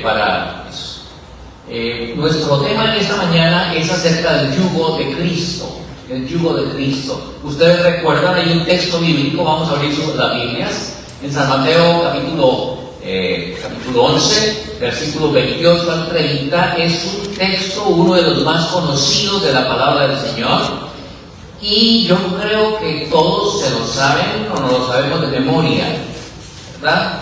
para eso. Nuestro tema en esta mañana es acerca del yugo de Cristo. El yugo de Cristo. Ustedes recuerdan, hay un texto bíblico, vamos a abrir las Biblias, en San Mateo capítulo 11, versículos 28 al 30, es un texto, uno de los más conocidos de la palabra del Señor, y yo creo que todos se lo saben o no lo sabemos de memoria, ¿verdad?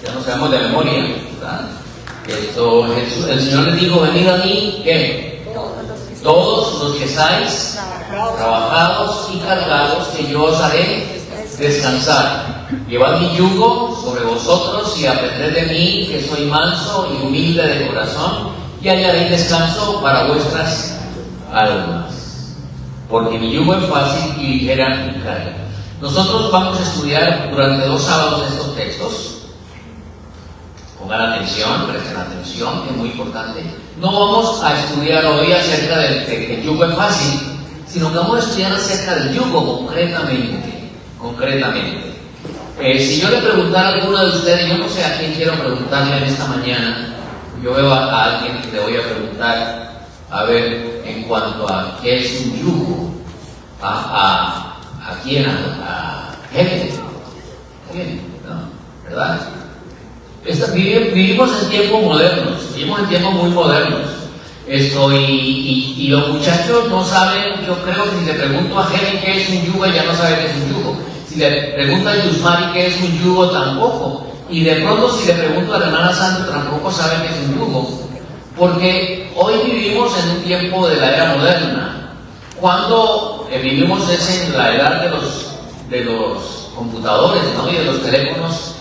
Ya no sabemos de memoria, ¿verdad? El Señor les dijo: venid a mí, ¿qué? Todos los que estáis trabajados y cargados, que yo os haré descansar. Llevad mi yugo sobre vosotros y aprended de mí, que soy manso y humilde de corazón, y hallaréis descanso para vuestras almas. Porque mi yugo es fácil y ligera mi carga. Nosotros vamos a estudiar durante 2 sábados estos textos. Pongan atención, presten atención, que es muy importante. No vamos a estudiar hoy acerca de que el yugo es fácil, sino que vamos a estudiar acerca del yugo concretamente. Si yo le preguntara a alguno de ustedes, yo no sé a quién quiero preguntarle en esta mañana, yo veo a alguien que le voy a preguntar, a ver, en cuanto a qué es un yugo, a quién, a jefe, ¿no? ¿Verdad? Vivimos en tiempos modernos, vivimos en tiempos muy modernos. Y los muchachos no saben, yo creo que si le pregunto a Helen qué es un yugo, ella no sabe qué es un yugo. Si le pregunto a Yusmari qué es un yugo, tampoco. Y de pronto si le pregunto a la hermana Sandra, tampoco sabe qué es un yugo. Porque hoy vivimos en un tiempo de la era moderna. Cuando vivimos es en la edad de los computadores, ¿no? Y de los teléfonos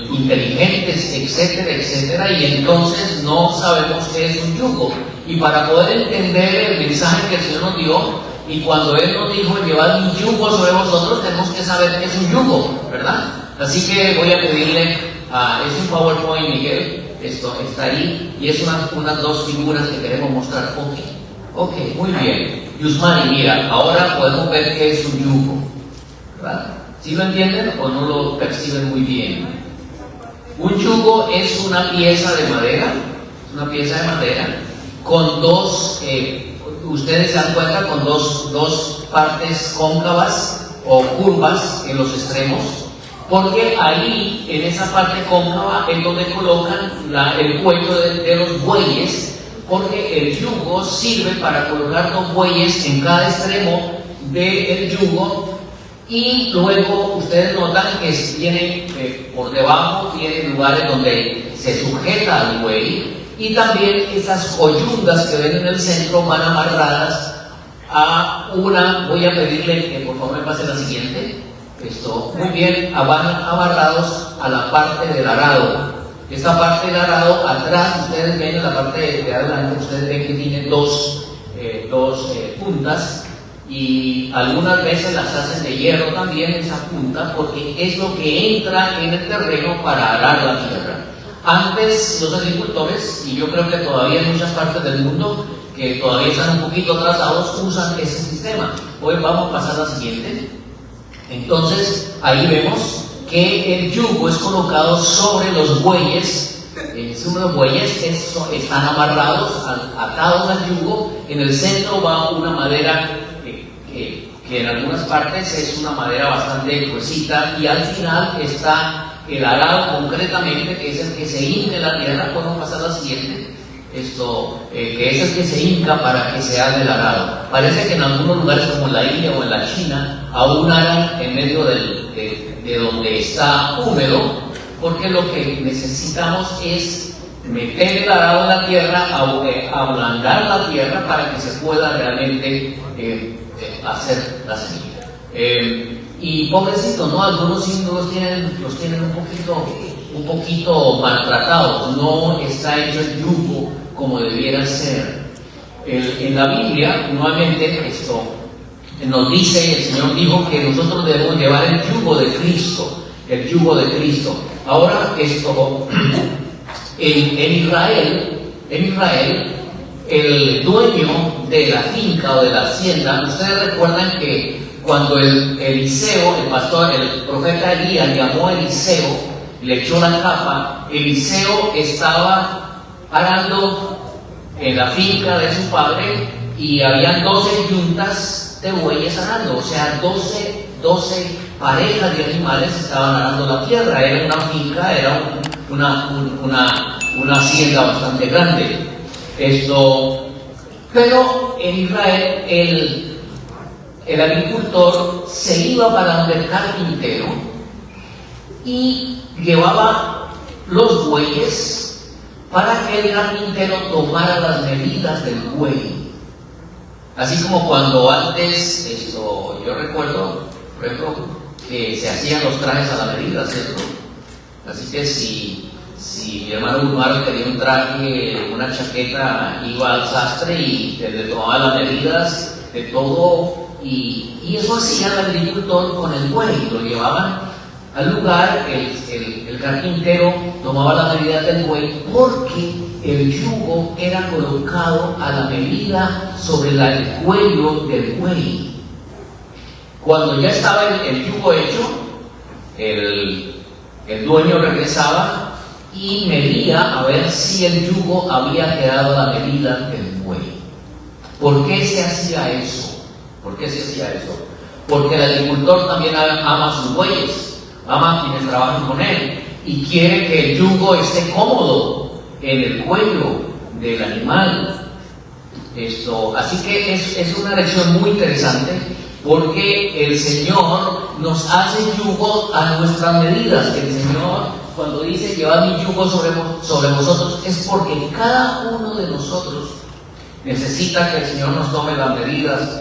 inteligentes, etcétera, etcétera, y entonces no sabemos qué es un yugo. Y para poder entender el mensaje que el Señor nos dio, y cuando Él nos dijo: llevad mi yugo sobre vosotros, tenemos que saber qué es un yugo, ¿verdad? Así que voy a pedirle, es un PowerPoint, Miguel, esto está ahí, y es unas 2 figuras que queremos mostrar. Ok, muy bien. Yusmani, mira, ahora podemos ver qué es un yugo, ¿verdad? ¿Sí lo entienden o no lo perciben muy bien? Un yugo es una pieza de madera, con dos, ustedes se dan cuenta, con dos partes cóncavas o curvas en los extremos, porque ahí, en esa parte cóncava, es donde colocan el cuello de los bueyes, porque el yugo sirve para colocar 2 bueyes en cada extremo del yugo. Y luego ustedes notan que tiene por debajo, tiene lugares donde se sujeta al buey, y también esas coyundas que ven en el centro van amarradas a una, voy a pedirle que por favor me pase la siguiente, muy bien, van amarrados a la parte del arado. Esta parte del arado, atrás, ustedes ven en la parte de adelante, ustedes ven que tiene dos puntas, y algunas veces las hacen de hierro también, esa punta, porque es lo que entra en el terreno para arar la tierra. Antes los agricultores, y yo creo que todavía en muchas partes del mundo que todavía están un poquito atrasados, usan ese sistema. Hoy vamos a pasar a la siguiente. Entonces ahí vemos que el yugo es colocado sobre los bueyes. Los bueyes están amarrados, atados al yugo. En el centro va una madera que en algunas partes es una madera bastante gruesita, y al final está el arado concretamente, que es el que se hinca en la tierra. Podemos pasar a la siguiente. Que es el que se hinca para que se haga el arado. Parece que en algunos lugares como en la India o en la China aún aran en medio de donde está húmedo, porque lo que necesitamos es meter el arado en la tierra, ablandar la tierra para que se pueda realmente hacer la semilla. Y pobrecitos, ¿no? Algunos sí los tienen un poquito maltratados. No está hecho el yugo como debiera ser. En la Biblia, nuevamente, nos dice, el Señor dijo que nosotros debemos llevar el yugo de Cristo. Ahora, en Israel, el dueño de la finca o de la hacienda, ustedes recuerdan que cuando Eliseo, el profeta Elías llamó a Eliseo, le echó la capa. Eliseo estaba arando en la finca de su padre y habían 12 yuntas de bueyes arando, o sea, 12 parejas de animales estaban arando la tierra. Era una finca, era una hacienda bastante grande. Pero en Israel el agricultor se iba para donde el carpintero y llevaba los bueyes para que el carpintero tomara las medidas del buey. Así como cuando antes, yo recuerdo, por ejemplo, que se hacían los trajes a la medida, ¿cierto? Así que si mi hermano Guzmán quería un traje, una chaqueta, iba al sastre y le tomaba las medidas de todo, y eso hacía el agricultor con el buey. Lo llevaban al lugar, el carpintero tomaba las medidas del buey, porque el yugo era colocado a la medida sobre el cuello del buey. Cuando ya estaba el yugo hecho, el dueño regresaba y medía a ver si el yugo había quedado a la medida del buey. ¿Por qué se hacía eso? Porque el agricultor también ama sus bueyes, ama a quienes trabajan con él, y quiere que el yugo esté cómodo en el cuello del animal. Así que es una lección muy interesante, porque el Señor nos hace yugo a nuestras medidas. El Señor, cuando dice llevad mi yugo sobre vosotros, es porque cada uno de nosotros necesita que el Señor nos tome las medidas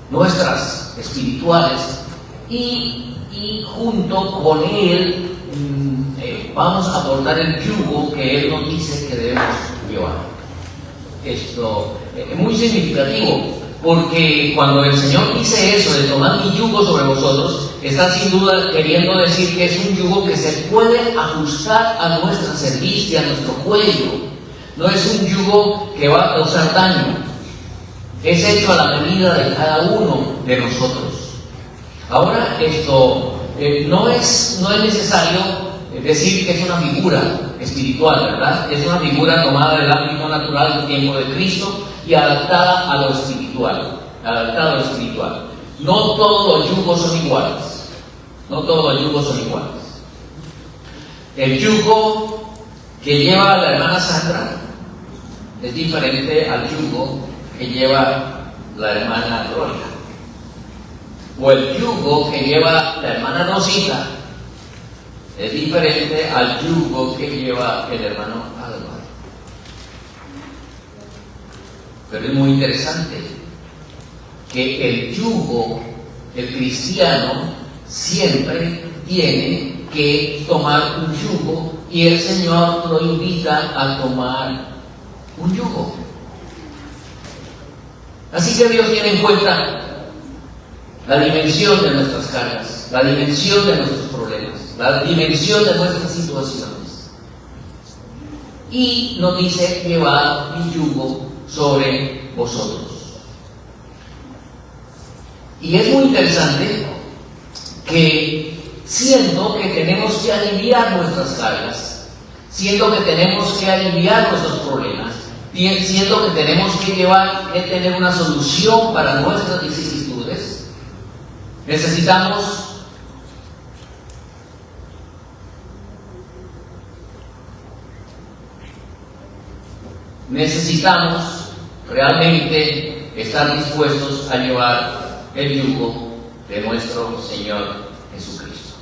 nuestras espirituales, y junto con Él vamos a aportar el yugo que Él nos dice que debemos llevar. Esto es muy significativo, porque cuando el Señor dice eso de tomar mi yugo sobre vosotros, está sin duda queriendo decir que es un yugo que se puede ajustar a nuestra cerviz y a nuestro cuello. No es un yugo que va a causar daño, es hecho a la medida de cada uno de nosotros. Ahora, no es necesario decir que es una figura espiritual, ¿verdad? Es una figura tomada del ámbito natural del tiempo de Cristo y adaptada a lo espiritual. No todos los yugos son iguales. El yugo que lleva la hermana Sandra es diferente al yugo que lleva la hermana Gloria, o el yugo que lleva la hermana Rosita es diferente al yugo que lleva el hermano Álvaro. Pero es muy interesante que el yugo, el cristiano siempre tiene que tomar un yugo, y el Señor lo invita a tomar un yugo. Así que Dios tiene en cuenta la dimensión de nuestras cargas, la dimensión de nuestros problemas, la dimensión de nuestras situaciones, y nos dice: llevad mi yugo sobre vosotros. Y es muy interesante que, siendo que tenemos que aliviar nuestras cargas, siendo que tenemos que aliviar nuestros problemas, siendo que tenemos que tener una solución para nuestras vicisitudes, necesitamos realmente estar dispuestos a llevar el yugo de nuestro Señor Jesucristo.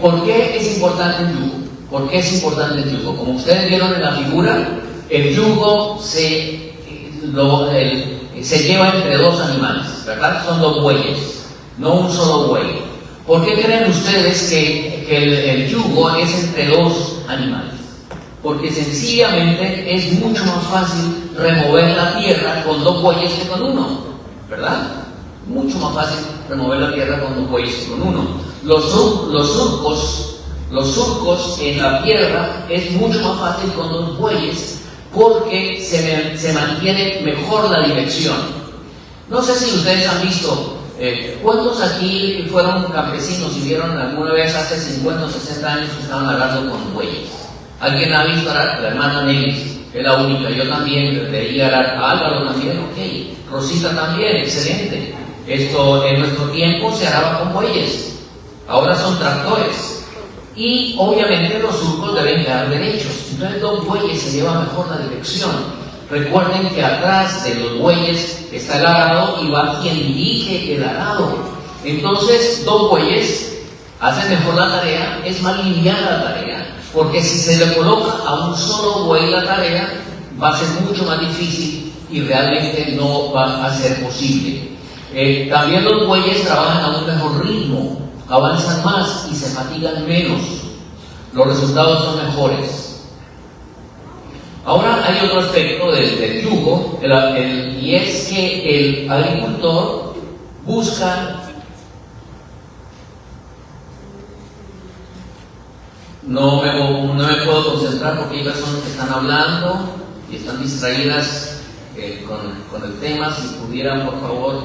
¿Por qué es importante el yugo? ¿Por qué es importante el yugo? Como ustedes vieron en la figura, el yugo se lleva entre dos animales, ¿verdad? Son dos bueyes, no un solo buey. ¿Por qué creen ustedes que el yugo es entre dos animales? Porque sencillamente es mucho más fácil remover la tierra con dos bueyes que con uno, ¿verdad? Mucho más fácil remover la tierra con dos bueyes que con uno. Los surcos en la tierra es mucho más fácil con dos bueyes, porque se mantiene mejor la dirección. No sé si ustedes han visto ¿Cuántos aquí fueron campesinos y vieron alguna vez hace 50 o 60 años que estaban arando con bueyes? ¿Alguien ha visto arar? La hermana Nelis es la única. Yo también leí arar. Álvaro también, ok. Rosita también, excelente. Esto en nuestro tiempo se araba con bueyes. Ahora son tractores. Y obviamente los surcos deben quedar derechos. Entonces los bueyes se lleva mejor la dirección. Recuerden que atrás de los bueyes está el arado y va quien dirige el arado. Entonces, dos bueyes hacen mejor la tarea, es más liviana la tarea, porque si se le coloca a un solo buey la tarea, va a ser mucho más difícil y realmente no va a ser posible. También los bueyes trabajan a un mejor ritmo, avanzan más y se fatigan menos. Los resultados son mejores. Ahora hay otro aspecto del yugo, y es que el agricultor busca, no me puedo concentrar porque hay personas que están hablando y están distraídas con el tema. Si pudieran, por favor,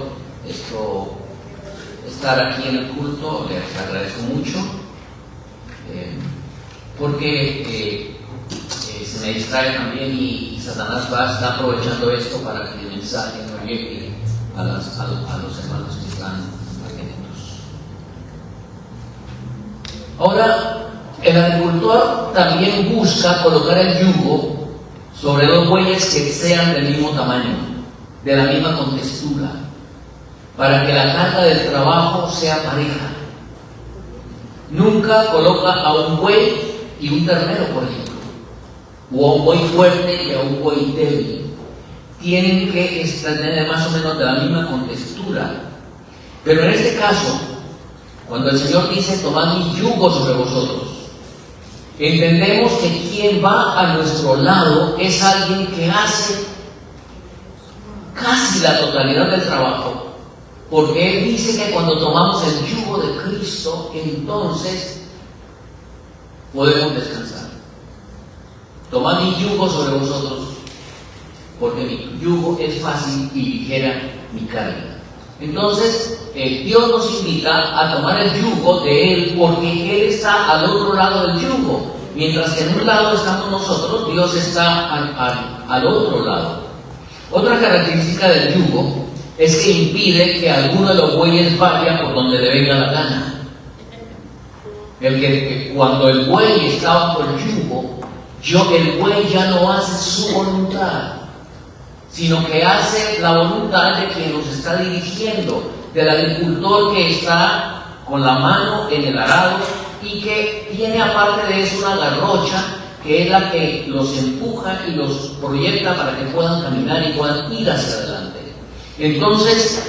estar aquí en el culto, les agradezco mucho, porque se me distrae también y Satanás está aprovechando esto para que el mensaje no llegue a los hermanos que están atentos. Ahora, el agricultor también busca colocar el yugo sobre dos bueyes que sean del mismo tamaño, de la misma contextura, para que la carga del trabajo sea pareja. Nunca coloca a un buey y un ternero, por ejemplo, o a un buey fuerte y a un buey débil. Tienen que tener más o menos de la misma contextura. Pero en este caso, cuando el Señor dice, tomad mi yugo sobre vosotros, entendemos que quien va a nuestro lado es alguien que hace casi la totalidad del trabajo, porque Él dice que cuando tomamos el yugo de Cristo, entonces podemos descansar. Tomad mi yugo sobre vosotros, porque mi yugo es fácil y ligera mi carga. Entonces, Dios nos invita a tomar el yugo de Él, porque Él está al otro lado del yugo. Mientras que en un lado estamos nosotros, Dios está al otro lado. Otra característica del yugo es que impide que alguno de los bueyes vaya por donde le venga la gana. Cuando el buey está bajo el yugo, el buey ya no hace su voluntad, sino que hace la voluntad de quien nos está dirigiendo, del agricultor que está con la mano en el arado y que tiene aparte de eso una garrocha que es la que los empuja y los proyecta para que puedan caminar y puedan ir hacia adelante. Entonces,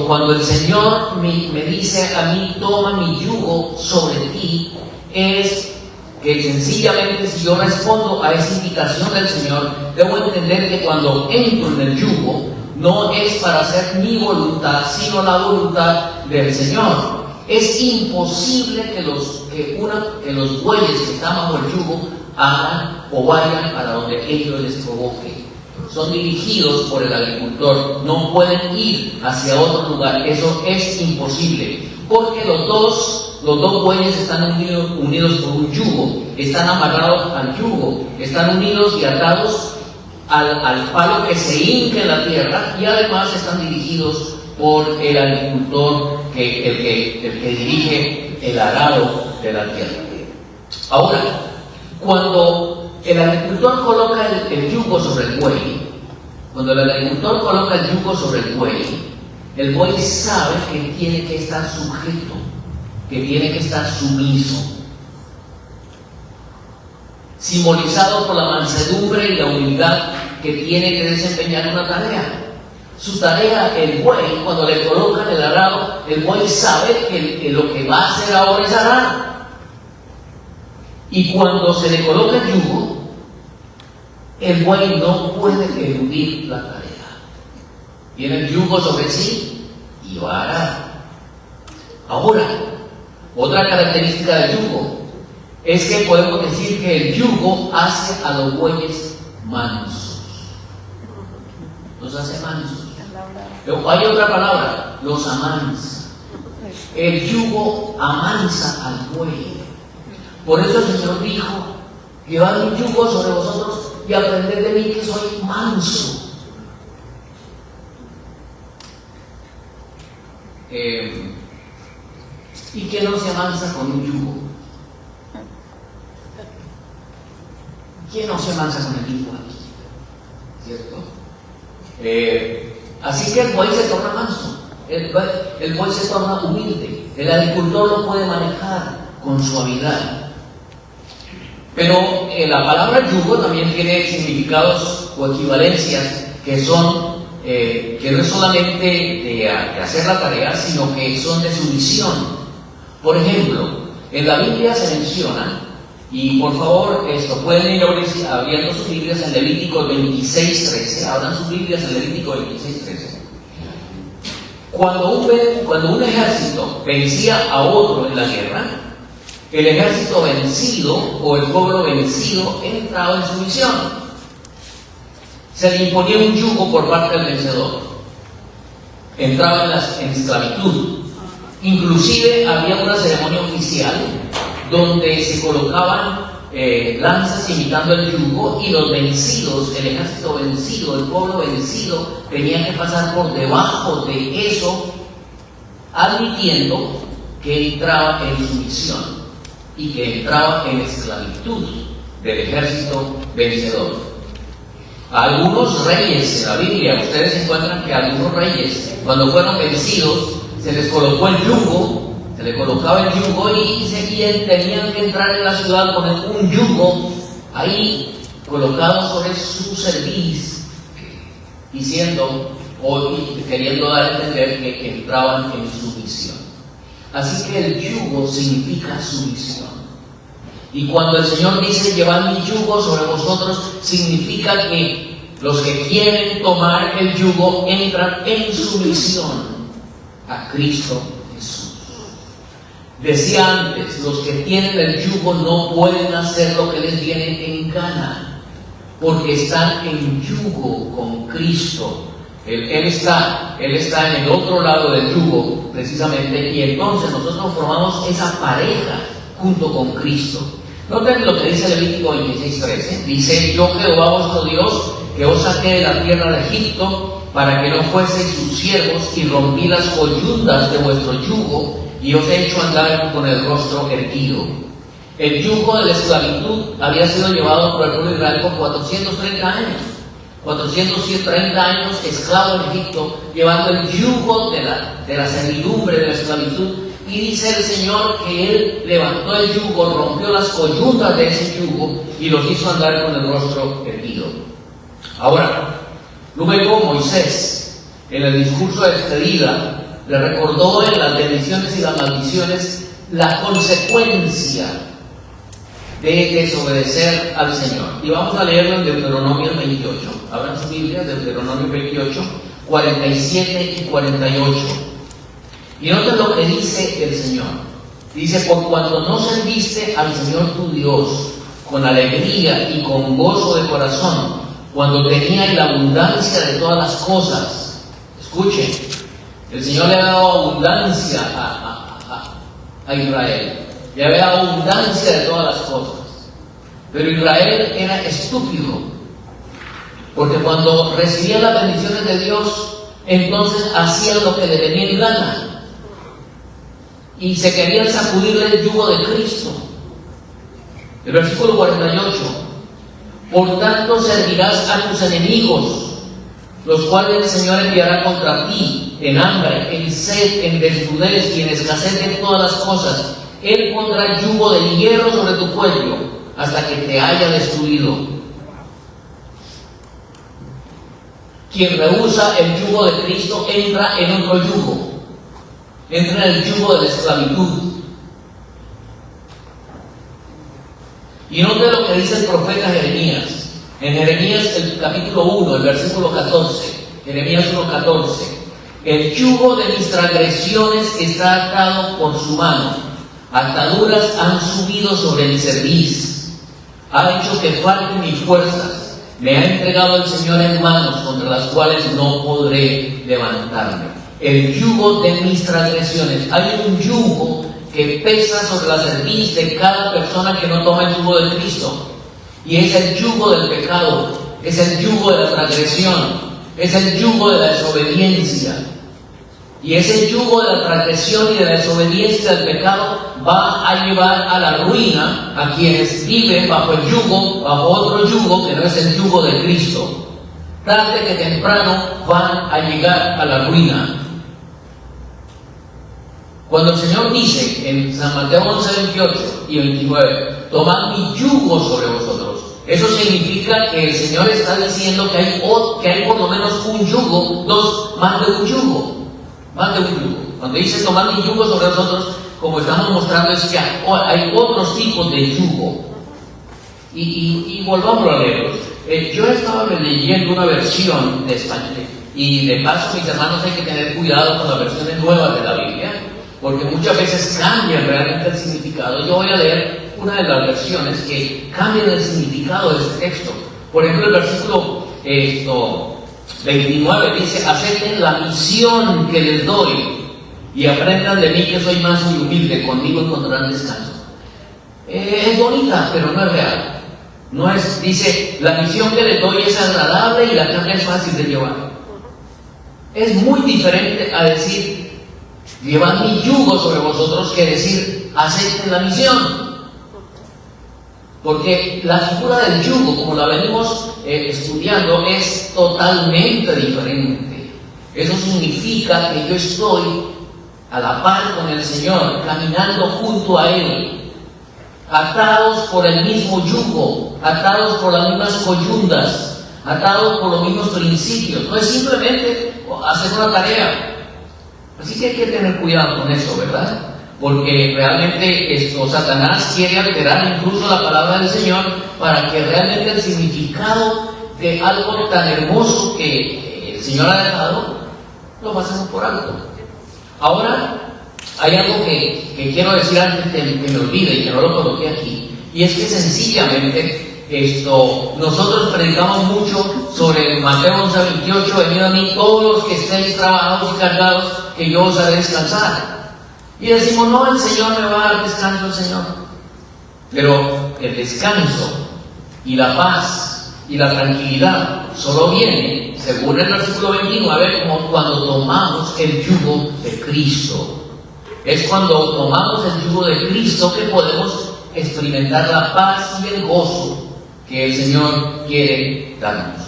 cuando el Señor me dice a mí, toma mi yugo sobre ti, es que sencillamente si yo respondo a esa invitación del Señor, debo entender que cuando entro en el yugo, no es para hacer mi voluntad, sino la voluntad del Señor. Es imposible que los bueyes que están bajo el yugo hagan o vayan para donde ellos les provoque. Son dirigidos por el agricultor, no pueden ir hacia otro lugar. Eso es imposible, porque los dos bueyes están unidos por un yugo, están amarrados al yugo, están unidos y atados al palo que se hinca en la tierra, y además están dirigidos por el agricultor, el que dirige el arado de la tierra. Ahora, cuando el agricultor coloca el yugo sobre el buey, el buey sabe que tiene que estar sujeto, que tiene que estar sumiso, simbolizado por la mansedumbre y la humildad que tiene que desempeñar una tarea. Su tarea, el buey, cuando le colocan el arado, el buey sabe que lo que va a hacer ahora es arar. Y cuando se le coloca el yugo, el buey no puede eludir la tarea. Tiene el yugo sobre sí y va a arar. Ahora, otra característica del yugo es que podemos decir que el yugo hace a los bueyes mansos. Los hace mansos. Hay otra palabra, los amansa. El yugo amansa al buey. Por eso el Señor dijo: llevad mi yugo sobre vosotros y aprended de mí, que soy manso. ¿Y quién no se amansa con un yugo? ¿Quién no se amansa con el yugo aquí? ¿Cierto? Así que el buey se torna manso, el buey se torna humilde, el agricultor lo puede manejar con suavidad. Pero la palabra yugo también tiene significados o equivalencias que son que no es solamente de hacer la tarea, sino que son de sumisión. Por ejemplo, en la Biblia se menciona, y por favor pueden ir abriendo sus Biblias en Levítico 26:13, abran sus Biblias en Levítico 26:13. Cuando un ejército vencía a otro en la guerra, el ejército vencido o el pueblo vencido entraba en sumisión. Se le imponía un yugo por parte del vencedor. Entraba en esclavitud. Inclusive había una ceremonia oficial donde se colocaban lanzas imitando el yugo, y los vencidos, el ejército vencido, el pueblo vencido, tenía que pasar por debajo de eso, admitiendo que entraba en sumisión y que entraba en esclavitud del ejército vencedor. Algunos reyes en la Biblia, ustedes encuentran que algunos reyes, cuando fueron vencidos, se les colocó el yugo, se les colocaba el yugo y tenían que entrar en la ciudad con un yugo ahí colocado sobre su cerviz, diciendo y queriendo dar a entender que entraban en sumisión. Así que el yugo significa sumisión. Y cuando el Señor dice: llevad mi yugo sobre vosotros, significa que los que quieren tomar el yugo entran en sumisión a Cristo Jesús. Decía antes, los que tienen el yugo no pueden hacer lo que les viene en gana, porque están en yugo con Cristo. Él está en el otro lado del yugo, precisamente, y entonces nosotros formamos esa pareja junto con Cristo. Noten lo que dice Levítico 26:13. Dice: yo, Jehová vuestro Dios, que os saqué de la tierra de Egipto, para que no fueseis sus siervos, y rompí las coyundas de vuestro yugo, y os he hecho andar con el rostro erguido. El yugo de la esclavitud había sido llevado por el pueblo de Israel por 430 años. 430 años esclavo en Egipto, llevando el yugo de la servidumbre, de la esclavitud. Y dice el Señor que Él levantó el yugo, rompió las coyundas de ese yugo y los hizo andar con el rostro erguido. Ahora, luego Moisés, en el discurso de despedida, le recordó en las bendiciones y las maldiciones la consecuencia de desobedecer al Señor. Y vamos a leerlo en Deuteronomio 28. Abran su Biblia, Deuteronomio 28, 47 y 48. Y noten lo que dice el Señor. Dice: por cuanto no serviste al Señor tu Dios con alegría y con gozo de corazón, cuando tenía la abundancia de todas las cosas. Escuchen, el Señor le ha dado abundancia a Israel. Le había dado abundancia de todas las cosas. Pero Israel era estúpido, porque cuando recibía las bendiciones de Dios, entonces hacían lo que le venía en gana. Y se querían sacudirle el yugo de Cristo. El versículo 48: por tanto servirás a tus enemigos, los cuales el Señor enviará contra ti, en hambre, en sed, en desnudez y en escasez de todas las cosas. Él pondrá yugo de hierro sobre tu cuello, hasta que te haya destruido. Quien rehúsa el yugo de Cristo entra en otro yugo. Entra en el yugo de la esclavitud. Y note lo que dice el profeta Jeremías. En Jeremías, el capítulo 1, el versículo 14. Jeremías 1:14. El yugo de mis transgresiones está atado por su mano. Ataduras han subido sobre mi cerviz. Ha hecho que falten mis fuerzas. Me ha entregado el Señor en manos contra las cuales no podré levantarme. El yugo de mis transgresiones. Hay un yugo que pesa sobre la cerviz de cada persona que no toma el yugo de Cristo. Y es el yugo del pecado, es el yugo de la transgresión, es el yugo de la desobediencia. Y ese yugo de la transgresión y de la desobediencia del pecado va a llevar a la ruina a quienes viven bajo el yugo, bajo otro yugo que no es el yugo de Cristo. Tarde que temprano van a llegar a la ruina. Cuando el Señor dice en San Mateo 11, 28 y 29, tomad mi yugo sobre vosotros, eso significa que el Señor está diciendo que hay por lo menos un yugo, más de un yugo. Más de un yugo. Cuando dice tomar mi yugo sobre nosotros, como estamos mostrando, es que hay otros tipos de yugo. Y volvamos a leerlos. Yo estaba leyendo una versión de español, y de paso, mis hermanos, hay que tener cuidado con las versiones nuevas de la Biblia, porque muchas veces cambian realmente el significado. Yo voy a leer una de las versiones que cambian el significado de este texto. Por ejemplo, el versículo 29 dice: acepten la misión que les doy y aprendan de mí, que soy más y humilde, conmigo encontrarán descanso. Es bonita, pero no es real. No es, dice, la misión que les doy es agradable y la carga es fácil de llevar. Es muy diferente a decir, llevad mi yugo sobre vosotros, que decir, acepten la misión. Porque la figura del yugo, como la venimos estudiando, es totalmente diferente. Eso significa que yo estoy a la par con el Señor, caminando junto a Él, atados por el mismo yugo, atados por las mismas coyundas, atados por los mismos principios. No es simplemente hacer una tarea. Así que hay que tener cuidado con eso, ¿verdad? Porque realmente Satanás quiere alterar incluso la palabra del Señor para que realmente el significado de algo tan hermoso que el Señor ha dejado lo pasemos por alto. Ahora, hay algo que quiero decir antes que me olvide y que no lo coloqué aquí, y es que sencillamente nosotros predicamos mucho sobre Mateo 11, 28, venid a mí todos los que estéis trabajados y cargados, que yo os haré descansar. Y decimos, no, el Señor me va a dar descanso, el Señor. Pero el descanso y la paz y la tranquilidad solo viene, según el versículo 29, como cuando tomamos el yugo de Cristo. Es cuando tomamos el yugo de Cristo que podemos experimentar la paz y el gozo que el Señor quiere darnos.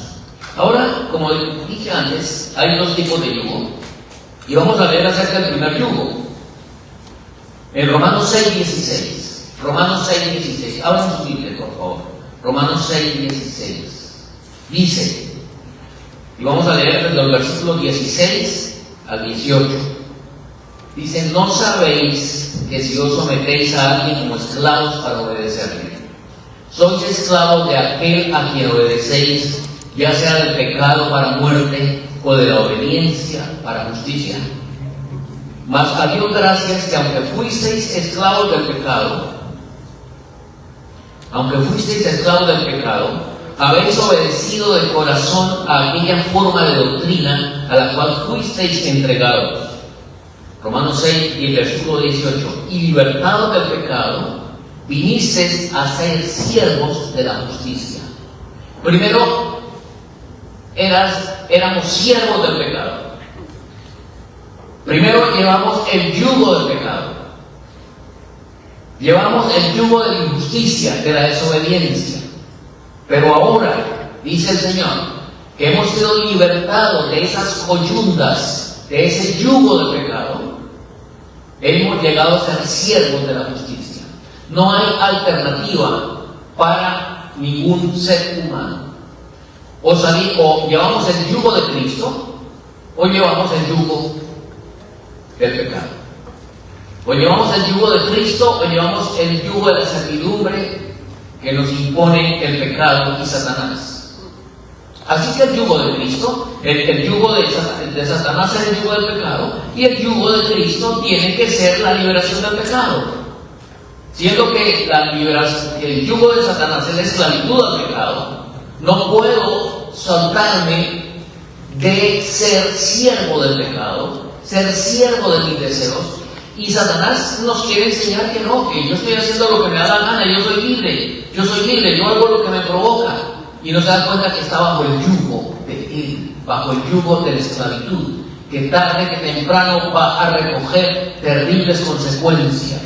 Ahora, como dije antes, hay dos tipos de yugo. Y vamos a leer acerca del primer yugo. En Romanos 6, 16. Romanos 6, 16. Abran su Biblia, por favor. Romanos 6, 16. Dice, y vamos a leer desde los versículos 16 al 18. Dice, ¿no sabéis que si os sometéis a alguien como esclavos para obedecerle, sois esclavos de aquel a quien obedecéis, ya sea del pecado para muerte o de la obediencia para justicia? Mas a Dios gracias que aunque fuisteis esclavos del pecado, habéis obedecido de corazón a aquella forma de doctrina a la cual fuisteis entregados. Romanos 6 y el versículo 18. Y libertados del pecado, vinisteis a ser siervos de la justicia. Primero, éramos siervos del pecado. Primero llevamos el yugo del pecado. Llevamos el yugo de la injusticia, de la desobediencia. Pero ahora, dice el Señor, que hemos sido libertados de esas coyundas, de ese yugo del pecado. Hemos llegado a ser siervos de la justicia. No hay alternativa para ningún ser humano. O llevamos el yugo de Cristo, o llevamos el yugo del pecado. O llevamos el yugo de Cristo, o llevamos el yugo de la servidumbre que nos impone el pecado y Satanás. Así que el yugo de Cristo, el yugo de Satanás es el yugo del pecado, y el yugo de Cristo tiene que ser la liberación del pecado. Siendo que el yugo de Satanás es la esclavitud al pecado, No puedo saltarme de ser siervo del pecado, ser siervo de mis deseos. Y Satanás nos quiere enseñar que no, que yo estoy haciendo lo que me da la gana, yo soy libre, yo hago lo que me provoca. Y no se da cuenta que está bajo el yugo de él, bajo el yugo de la esclavitud, que tarde que temprano va a recoger terribles consecuencias.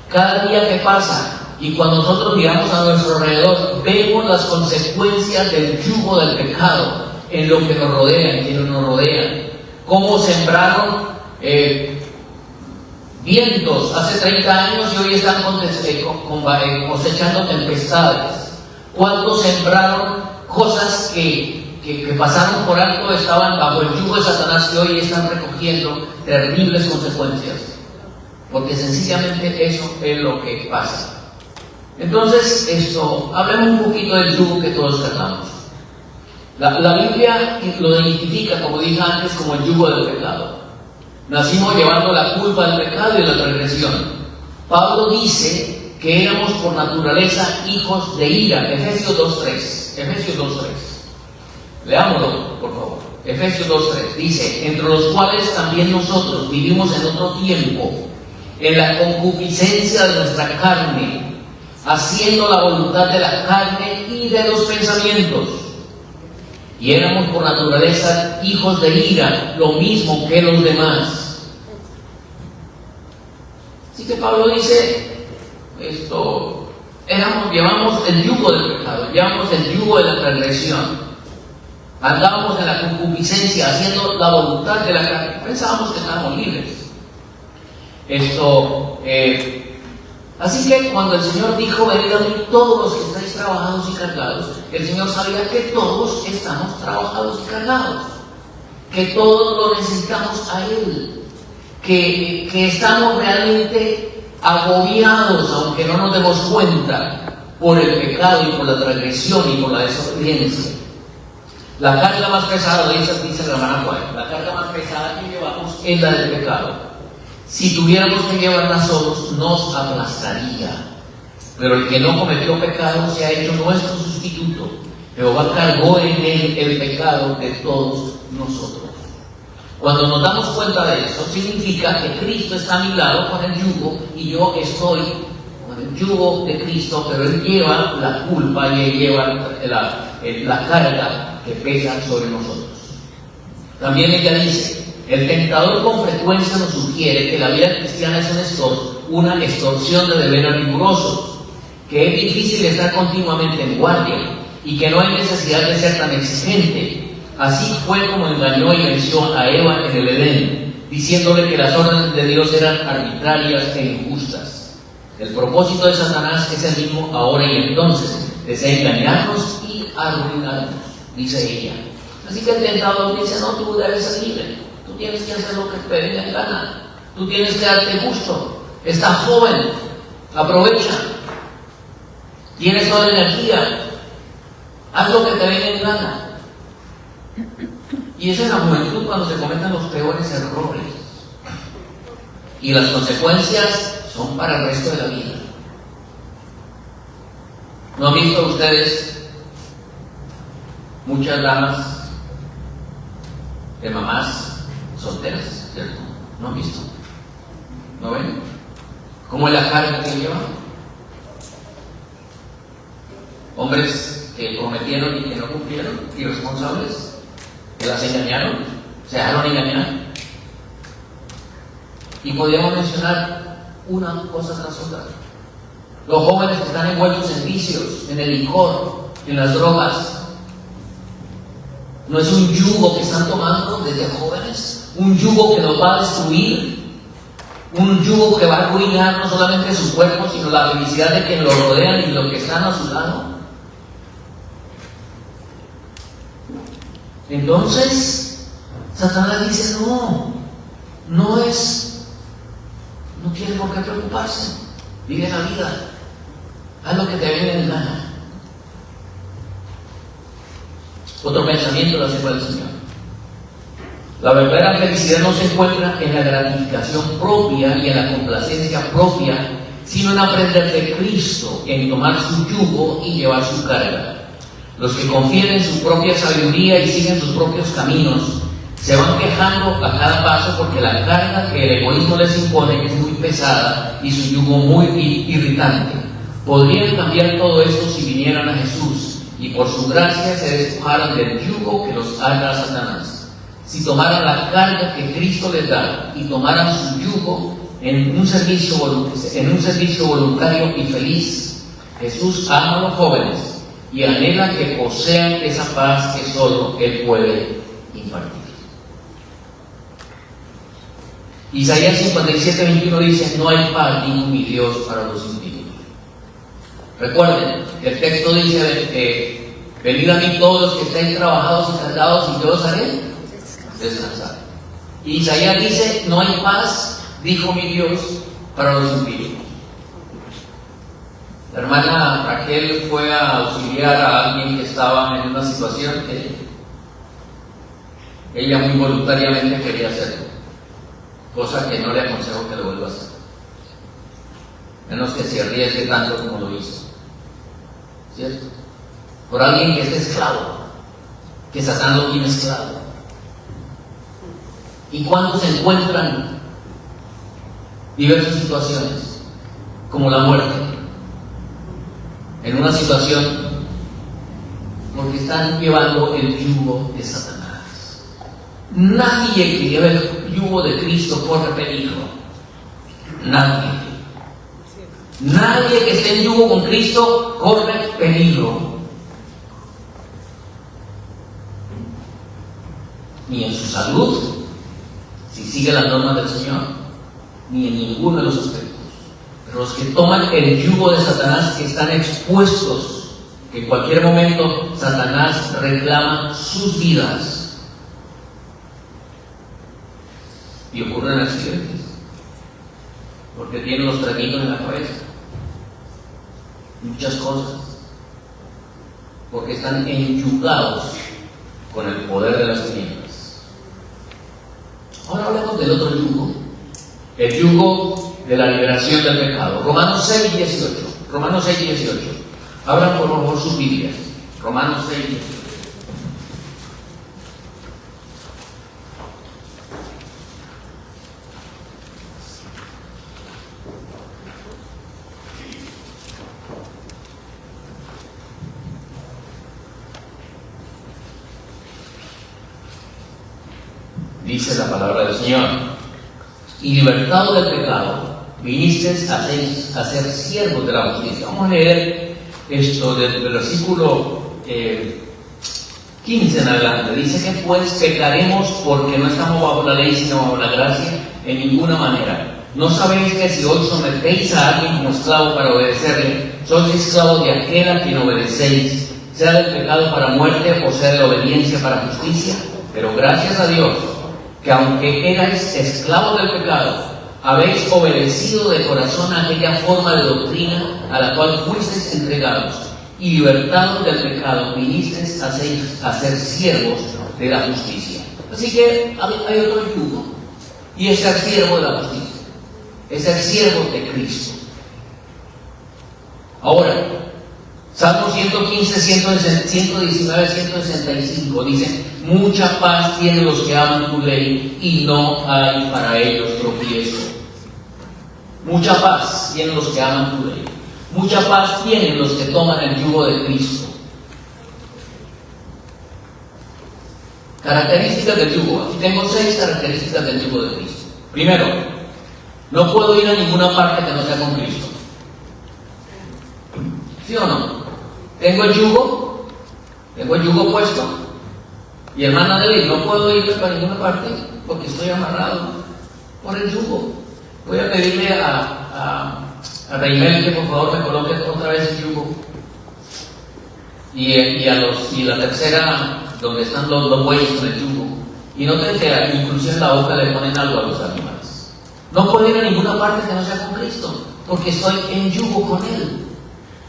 Cada día que pasa, y cuando nosotros miramos a nuestro alrededor, vemos las consecuencias del yugo del pecado en lo que nos rodea, en quienes nos rodean. Cómo sembraron vientos hace 30 años y hoy están cosechando tempestades. Cuántos sembraron cosas que pasaron por alto, estaban bajo el yugo de Satanás, y hoy están recogiendo terribles consecuencias, porque sencillamente eso es lo que pasa. Entonces, hablemos un poquito del yugo que todos cargamos. La Biblia lo identifica, como dije antes, como el yugo del pecado. Nacimos llevando la culpa del pecado y de la transgresión. Pablo dice que éramos por naturaleza hijos de ira. Efesios 2:3. Efesios 2:3. Leámoslo, por favor. Efesios 2:3 dice: entre los cuales también nosotros vivimos en otro tiempo, en la concupiscencia de nuestra carne, haciendo la voluntad de la carne y de los pensamientos. Y éramos por naturaleza hijos de ira, lo mismo que los demás. Así que Pablo dice, llevamos el yugo del pecado, llevamos el yugo de la transgresión. Andábamos en la concupiscencia, haciendo la voluntad de la carne. Pensábamos que estábamos libres. Así que cuando el Señor dijo: venid a mí todos los que estáis trabajados y cargados, el Señor sabía que todos estamos trabajados y cargados, que todos lo necesitamos a Él, que estamos realmente agobiados, aunque no nos demos cuenta, por el pecado y por la transgresión y por la desobediencia. La carga más pesada, dice la hermana Juan, la carga más pesada que llevamos es la del pecado. Si tuviéramos que llevarla solos, nos aplastaría. Pero el que no cometió pecado se ha hecho nuestro sustituto. Jehová cargó en él el pecado de todos nosotros. Cuando nos damos cuenta de eso, significa que Cristo está a mi lado con el yugo y yo estoy con el yugo de Cristo, pero Él lleva la culpa y Él lleva la carga que pesa sobre nosotros. También ella dice: el tentador con frecuencia nos sugiere que la vida cristiana es una extorsión de deberes rigurosos, que es difícil estar continuamente en guardia y que no hay necesidad de ser tan exigente. Así fue como engañó y venció a Eva en el Edén, diciéndole que las órdenes de Dios eran arbitrarias e injustas. El propósito de Satanás es el mismo ahora y entonces: desea engañarnos y arruinarnos, dice ella. Así que el tentador dice: no, tú debes ser libre. Tú tienes que hacer lo que te venga en gana. Tú tienes que darte gusto. Estás joven, aprovecha. Tienes toda la energía. Haz lo que te venga en gana. Y es en la juventud cuando se cometen los peores errores. Y las consecuencias son para el resto de la vida. ¿No han visto ustedes muchas damas de mamás solteras, cierto? ¿No han visto? ¿No ven? ¿Cómo es la carga que llevan? Hombres que prometieron y que no cumplieron, irresponsables, que las engañaron, se dejaron engañar. Y podríamos mencionar una cosa tras otra. Los jóvenes que están envueltos en vicios, en el licor, en las drogas. No es un yugo que están tomando desde jóvenes, un yugo que los va a destruir, un yugo que va a arruinar no solamente su cuerpo, sino la felicidad de quienes lo rodean y los que están a su lado. Entonces, Satanás dice: no tiene por qué preocuparse, vive la vida, haz lo que te venga en gana. Otro pensamiento lo hace para el Señor. La verdadera felicidad no se encuentra en la gratificación propia y en la complacencia propia, sino en aprender de Cristo, en tomar su yugo y llevar su carga. Los que confían en su propia sabiduría y siguen sus propios caminos se van quejando a cada paso porque la carga que el egoísmo les impone es muy pesada y su yugo muy irritante. Podrían cambiar todo esto si vinieran a Jesús y por su gracia se despojaran del yugo que los ata a Satanás. Si tomaran la carga que Cristo les da y tomaran su yugo en un servicio voluntario y feliz. Jesús ama a los jóvenes y anhela que posean esa paz que solo Él puede impartir. Isaías 57:21 dice: no hay paz, dijo mi Dios, para los impíos. Recuerden, el texto dice venid a mí todos los que estáis trabajados y cargados y yo os haré descansar. Y Isaías dice: no hay paz, dijo mi Dios, para los impíos. La hermana Raquel fue a auxiliar a alguien que estaba en una situación que ella muy voluntariamente quería hacerlo, cosa que no le aconsejo que lo vuelva a hacer, menos que se arriesgue tanto como lo hizo, ¿cierto? Por alguien que es esclavo, que Satán lo tiene esclavo. ¿Y cuándo se encuentran diversas situaciones, como la muerte? En una situación porque están llevando el yugo de Satanás. Nadie que lleve el yugo de Cristo corre peligro. Nadie. Nadie que esté en yugo con Cristo corre peligro. Ni en su salud, si sigue las normas del Señor, ni en ninguno de los aspectos. Pero los que toman el yugo de Satanás están expuestos, que en cualquier momento Satanás reclama sus vidas. Y ocurren accidentes, porque tienen los traguitos en la cabeza, muchas cosas, porque están enyugados con el poder de las tinieblas. Ahora hablemos del otro yugo, el yugo de la liberación del pecado. Romanos 6:18. Romanos 6:18. Abran por favor sus Biblias. Romanos 6:18. Dice la palabra del Señor: y libertado del pecado, viniste a ser siervos de la justicia. Vamos a leer esto desde el versículo 15 en adelante. Dice que pues pecaremos porque no estamos bajo la ley sino bajo la gracia en ninguna manera. ¿No sabéis que si hoy sometéis a alguien como esclavo para obedecerle, sois esclavos de aquel a quien obedecéis, sea del pecado para muerte o sea de la obediencia para justicia? Pero gracias a Dios, que aunque erais esclavos del pecado, habéis obedecido de corazón a aquella forma de doctrina a la cual fuisteis entregados, y libertados del pecado, vinisteis a ser siervos de la justicia. Así que hay otro yugo, y es ser siervo de la justicia, es ser siervo de Cristo. Ahora, Salmo 115, 119, 165 dice: mucha paz tienen los que aman tu ley y no hay para ellos tropiezo. Mucha paz tienen los que aman tu ley. Mucha paz tienen los que toman el yugo de Cristo. Características del yugo. Aquí tengo 6 características del yugo de Cristo. Primero, no puedo ir a ninguna parte que no sea con Cristo. ¿Sí o no? Tengo el yugo puesto. Y hermana Deli, no puedo ir para ninguna parte porque estoy amarrado por el yugo. Voy a pedirle a Reymel que por favor me coloque otra vez el yugo. Y la tercera, donde están los bueyes con el yugo. Y noten que incluso en la boca le ponen algo a los animales. No puedo ir a ninguna parte que no sea con Cristo, porque estoy en yugo con Él.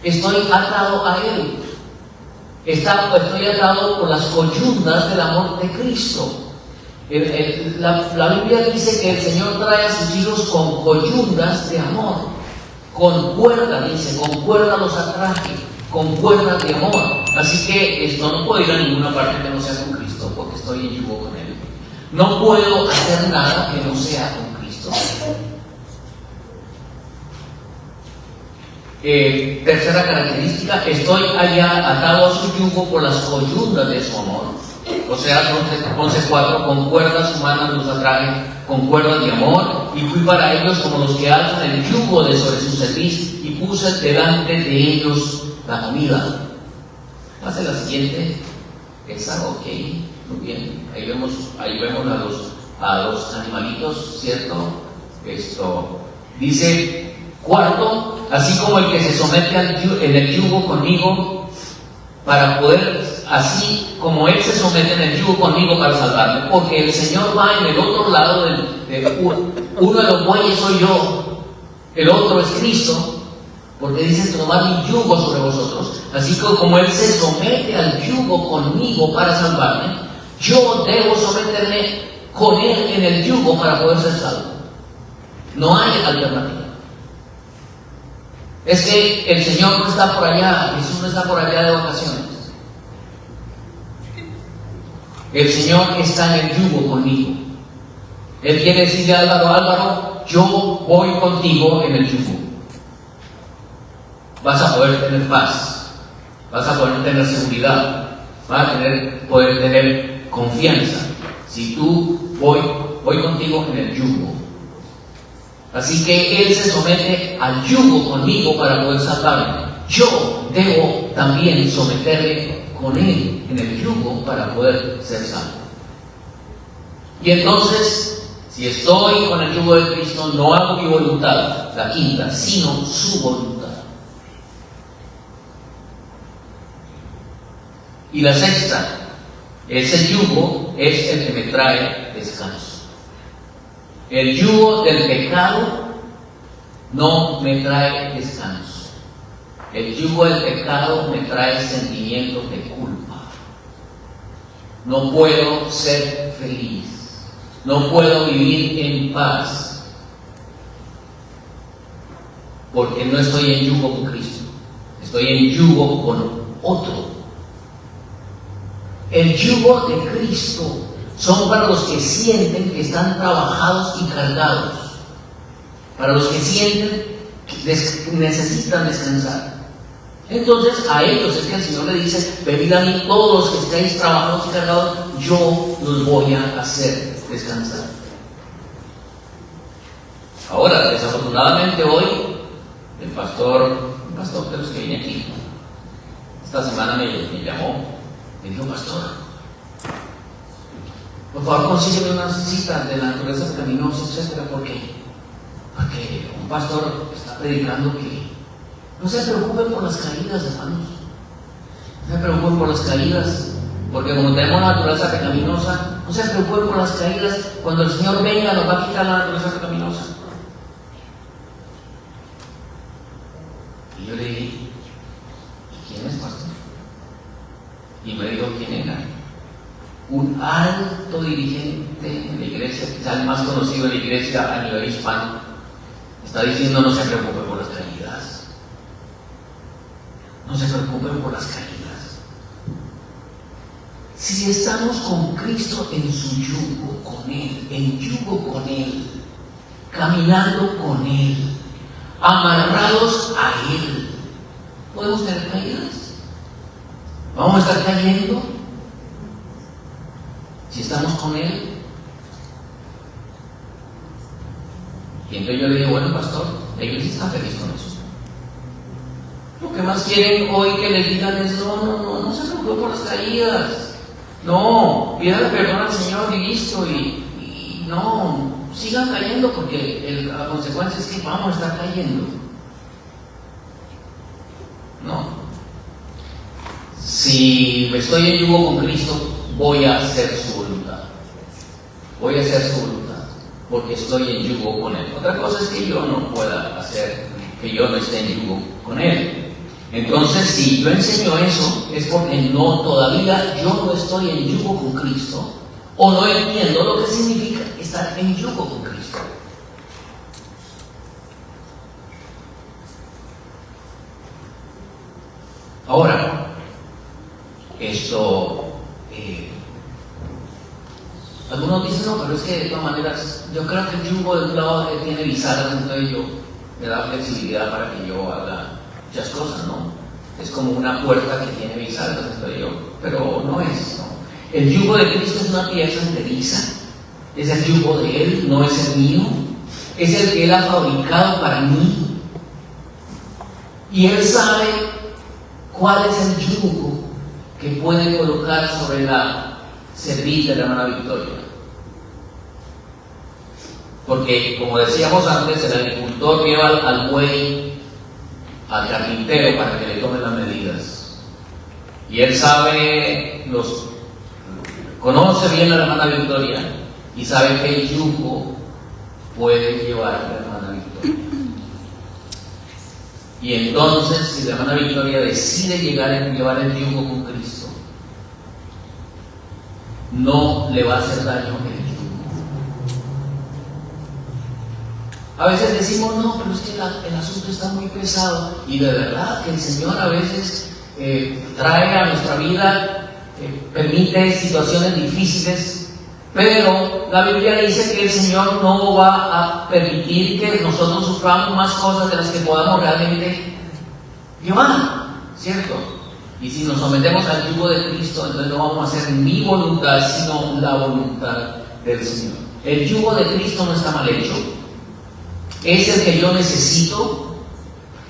Estoy atado a Él. Estoy atado por las coyundas del amor de Cristo. La Biblia dice que el Señor trae a sus hijos con coyundas de amor. Con cuerda, dice, con cuerda los atrae. con cuerdas de amor. Así que esto no puedo ir a ninguna parte que no sea con Cristo, porque estoy en yugo con Él. No puedo hacer nada que no sea con Cristo. Tercera característica, estoy allá atado a su yugo por las coyundas de su amor. O sea, 11:4, con cuerdas humanas los atrae, con cuerdas de amor, y fui para ellos como los que alzan el yugo de sobre su cerviz, y puse delante de ellos la comida. Hace la siguiente, esa, ok, muy bien. Ahí vemos a los animalitos, ¿cierto? Esto dice, cuarto, así como el que se somete en el yugo conmigo para poder, así como Él se somete en el yugo conmigo para salvarme, porque el Señor va en el otro lado uno de los bueyes soy yo, el otro es Cristo, porque dice tomar mi yugo sobre vosotros, así como Él se somete al yugo conmigo para salvarme, yo debo someterme con Él en el yugo para poder ser salvo. No hay alternativa. Es que el Señor no está por allá, Jesús no está por allá de vacaciones. El Señor está en el yugo conmigo. Él quiere decirle a Álvaro, yo voy contigo en el yugo. Vas a poder tener paz, vas a poder tener seguridad, vas a poder tener confianza. Si tú voy contigo en el yugo. Así que Él se somete al yugo conmigo para poder salvarme. Yo debo también someterme con Él en el yugo para poder ser salvo. Y entonces, si estoy con el yugo de Cristo, no hago mi voluntad, la quinta, sino su voluntad. Y la sexta, ese yugo es el que me trae descanso. El yugo del pecado no me trae descanso. El yugo del pecado me trae sentimientos de culpa. No puedo ser feliz. No puedo vivir en paz. Porque no estoy en yugo con Cristo. Estoy en yugo con otro. El yugo de Cristo son para los que sienten que están trabajados y cargados, para los que sienten que necesitan descansar. Entonces a ellos es que el Señor le dice, venid a mí todos los que estéis trabajados y cargados, yo los voy a hacer descansar. Ahora, desafortunadamente hoy, el pastor de los que viene aquí, esta semana me llamó, me dijo, pastor, por favor, consígueme unas citas de la naturaleza pecaminosa, etc. ¿Por qué? Porque un pastor está predicando que no se preocupen por las caídas, hermanos. No se preocupen por las caídas, porque como tenemos la naturaleza pecaminosa, no se preocupen por las caídas. Cuando el Señor venga, nos va a quitar la naturaleza pecaminosa. Y yo le dije, ¿y quién es, pastor? Y me dijo quién era. Un alto dirigente en la iglesia, quizás el más conocido de la iglesia a nivel hispano, está diciendo no se preocupen por las caídas. No se preocupen por las caídas. Si estamos con Cristo en su yugo, con Él, en yugo con Él, caminando con Él, amarrados a Él, ¿podemos tener caídas? ¿Vamos a estar cayendo? Si estamos con Él. Y entonces yo le digo, bueno, pastor, la iglesia está feliz con eso. Lo que más quieren hoy que les digan es, no se preocupen por las caídas. No, pídale perdón al Señor y listo. Y no, sigan cayendo porque la consecuencia es que vamos a estar cayendo. No. Si estoy en yugo con Cristo, voy a hacer su voluntad. Voy a hacer su voluntad, porque estoy en yugo con Él. Otra cosa es que yo no pueda hacer, que yo no esté en yugo con Él. Entonces, si yo enseño eso, es porque todavía yo no estoy en yugo con Cristo, o no entiendo lo que significa estar en yugo con Cristo. Ahora, esto, algunos dicen, no, pero es que de todas maneras, yo creo que el yugo del lado tiene bisagras, entonces yo me da flexibilidad para que yo haga muchas cosas, ¿no? Es como una puerta que tiene bisagras, entonces yo, pero no es, ¿no? El yugo de Cristo es una pieza enteriza, es el yugo de Él, no es el mío, es el que Él ha fabricado para mí, y Él sabe cuál es el yugo que puede colocar sobre la cerviz de la hermana Victoria. Porque, como decíamos antes, el agricultor lleva al buey al carpintero para que le tome las medidas. Y él sabe, conoce bien a la hermana Victoria y sabe qué yugo puede llevar la hermana Victoria. Y entonces, si la hermana Victoria decide llevar el yugo con Cristo, no le va a hacer daño el yugo. A veces decimos, no, pero es que el asunto está muy pesado, y de verdad que el Señor a veces trae a nuestra vida, permite situaciones difíciles, pero la Biblia dice que el Señor no va a permitir que nosotros suframos más cosas de las que podamos realmente llevar, ¿cierto? Y si nos sometemos al yugo de Cristo, entonces no vamos a hacer mi voluntad, sino la voluntad del Señor. El yugo de Cristo no está mal hecho. Es el que yo necesito,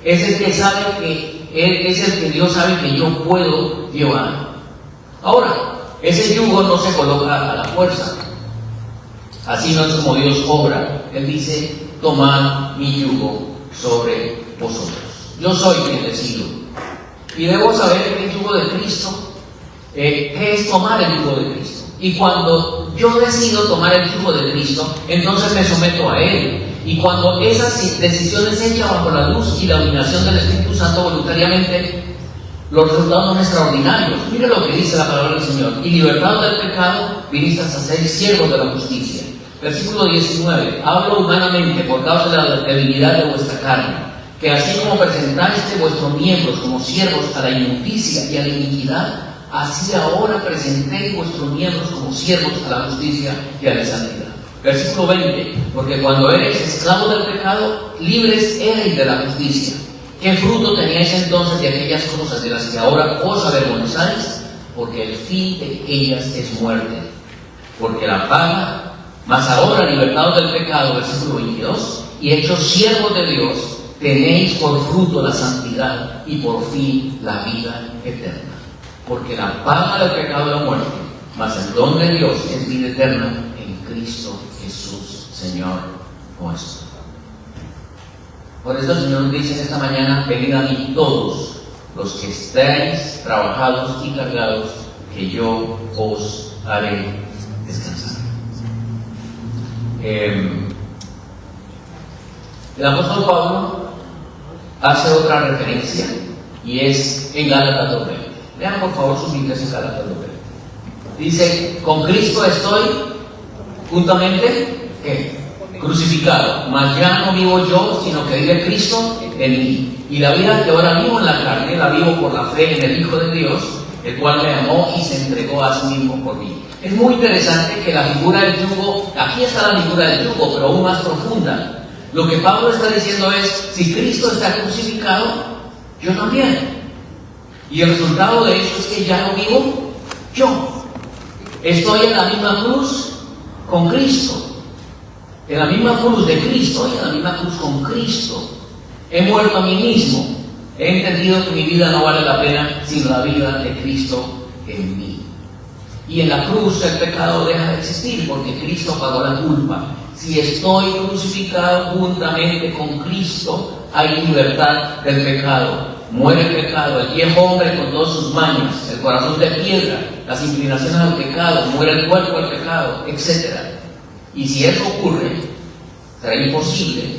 es el que sabe que Él es el que Dios sabe que yo puedo llevar. Ahora, ese yugo no se coloca a la fuerza. Así no es como Dios obra. Él dice, tomad mi yugo sobre vosotros. Yo soy quien decido. Y debo saber que el yugo de Cristo, ¿qué es tomar el yugo de Cristo? Y cuando yo decido tomar el yugo de Cristo, entonces me someto a Él. Y cuando esas decisiones se echan bajo la luz y la dominación del Espíritu Santo voluntariamente, los resultados son extraordinarios. Mire lo que dice la palabra del Señor. Y libertados del pecado, viniste a ser siervos de la justicia. Versículo 19. Hablo humanamente por causa de la debilidad de vuestra carne, que así como presentaste vuestros miembros como siervos a la injusticia y a la iniquidad, así ahora presentéis vuestros miembros como siervos a la justicia y a la santidad. Versículo 20. Porque cuando eres esclavos del pecado, libres erais de la justicia. ¿Qué fruto teníais entonces de aquellas cosas de las que ahora os avergonzáis? Porque el fin de ellas es muerte. Porque la paga, mas ahora libertados del pecado, versículo 22, y hechos siervos de Dios, tenéis por fruto la santidad y por fin la vida eterna. Porque la paga del pecado es la muerte, mas el don de Dios es vida eterna en Cristo Jesús, Señor nuestro. Por eso el Señor nos dice en esta mañana, venid a mí todos los que estéis trabajados y cargados, que yo os haré descansar. El apóstol Pablo hace otra referencia y es en Gálatas 2:20. Vean por favor sus Biblias en Gálatas 2:20. Dice, con Cristo estoy juntamente crucificado, mas ya no vivo yo, sino que vive Cristo en mí. Y la vida que ahora vivo en la carne, la vivo por la fe en el Hijo de Dios, el cual me amó y se entregó a sí mismo por mí. Es muy interesante que la figura del yugo, aquí está la figura del yugo, pero aún más profunda. Lo que Pablo está diciendo es, si Cristo está crucificado, yo también. Y el resultado de eso es que ya no vivo yo. Estoy en la misma cruz con Cristo. En la misma cruz de Cristo y en la misma cruz con Cristo. He muerto a mí mismo. He entendido que mi vida no vale la pena sin la vida de Cristo en mí. Y en la cruz el pecado deja de existir porque Cristo pagó la culpa. Si estoy crucificado juntamente con Cristo, hay libertad del pecado. Muere el pecado, el viejo hombre con todas sus mañas, el corazón de piedra, las inclinaciones al pecado, muere el cuerpo al pecado, etc. Y si eso ocurre, será imposible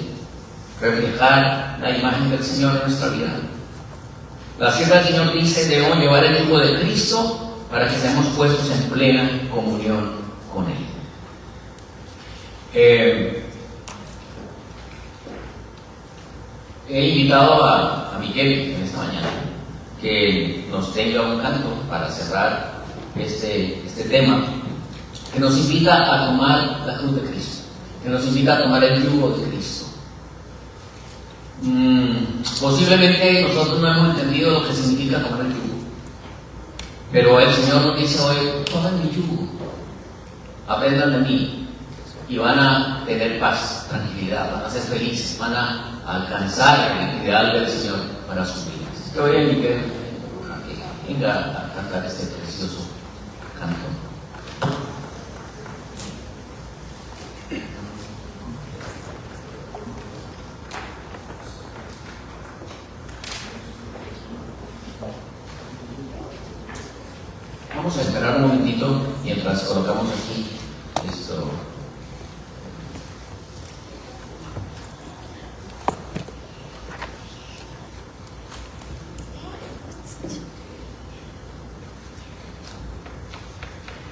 reflejar la imagen del Señor en nuestra vida. La sierva del Señor dice, debemos llevar el yugo de Cristo para que seamos puestos en plena comunión con Él. He invitado a Miguel en esta mañana que nos tenga un canto para cerrar este tema, que nos invita a tomar la cruz de Cristo, que nos invita a tomar el yugo de Cristo. Posiblemente nosotros no hemos entendido lo que significa tomar el yugo, pero el Señor nos dice hoy: tomen mi yugo, aprendan de mí y van a tener paz, tranquilidad, van a ser felices, van a alcanzar el ideal del Señor para sus vidas. Que hoy en Miguel venga a cantar este precioso canto. Vamos a esperar un momentito mientras colocamos aquí esto.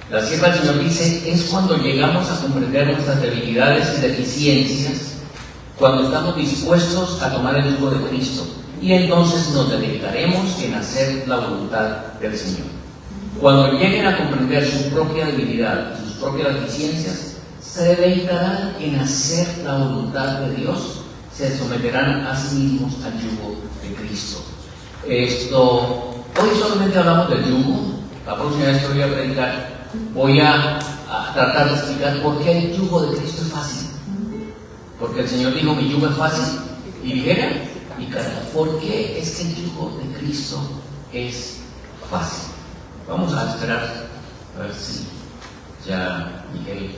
La sierva del Señor dice: es cuando llegamos a comprender nuestras debilidades y deficiencias, cuando estamos dispuestos a tomar el yugo de Cristo, y entonces nos dedicaremos en hacer la voluntad del Señor. Cuando lleguen a comprender su propia debilidad y sus propias deficiencias, se dedicarán en hacer la voluntad de Dios, se someterán a sí mismos al yugo de Cristo. Hoy solamente hablamos del yugo. La próxima vez que voy a predicar, voy a tratar de explicar por qué el yugo de Cristo es fácil. Porque el Señor dijo: mi yugo es fácil y ligera y carga. ¿Por qué es que el yugo de Cristo es fácil? Vamos a esperar a ver si ya Miguel